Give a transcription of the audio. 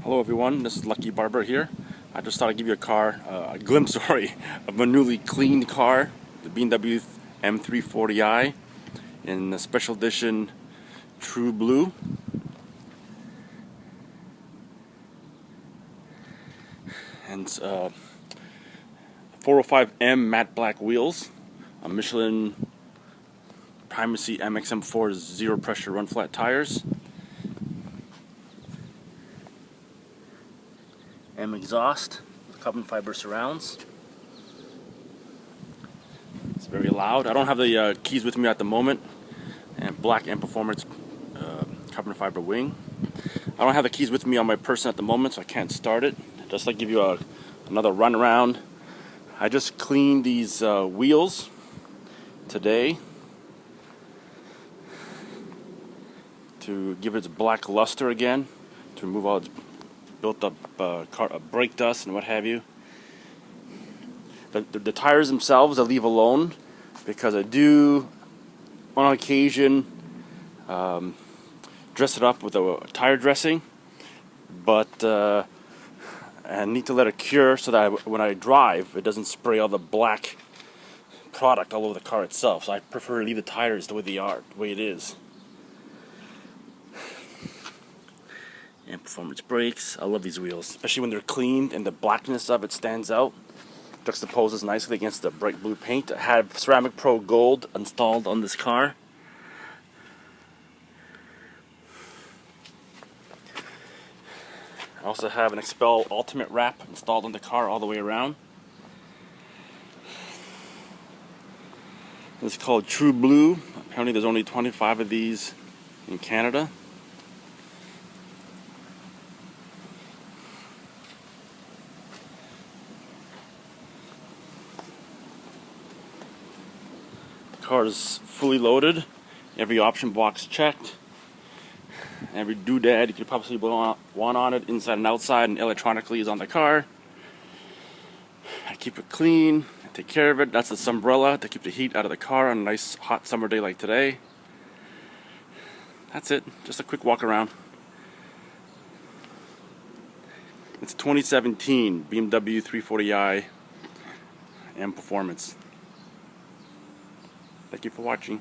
Hello everyone, this is Lucky Barber here. I just thought I'd give you a glimpse, of a newly cleaned car, the BMW M340i in the special edition True Blue. And it's 405M matte black wheels, a Michelin Primacy MXM4 zero pressure run flat tires. M exhaust, carbon fiber surrounds. It's very loud. I don't have the keys with me at the moment. And black M Performance carbon fiber wing. I don't have the keys with me on my person at the moment, so I can't start it. Just like give you another run around. I just cleaned these wheels today to give it its black luster again, to remove all its built up brake dust and what have you. The tires themselves I leave alone because I do on occasion dress it up with a tire dressing, but I need to let it cure so that when I drive it doesn't spray all the black product all over the car itself. So I prefer to leave the tires the way they are, the way it is. And performance brakes. I love these wheels, especially when they're cleaned and the blackness of it stands out, juxtaposes nicely against the bright blue paint. I have Ceramic Pro Gold installed on this car. I also have an Xpel Ultimate wrap installed on the car all the way around. It's called True Blue. Apparently there's only 25 of these in Canada. Car is fully loaded, every option box checked, every doodad you could possibly want on it, inside and outside and electronically, is on the car. I keep it clean, I take care of it. That's the umbrella to keep the heat out of the car on a nice hot summer day like today. That's it, just a quick walk around. It's 2017 BMW 340i M Performance. Thank you for watching.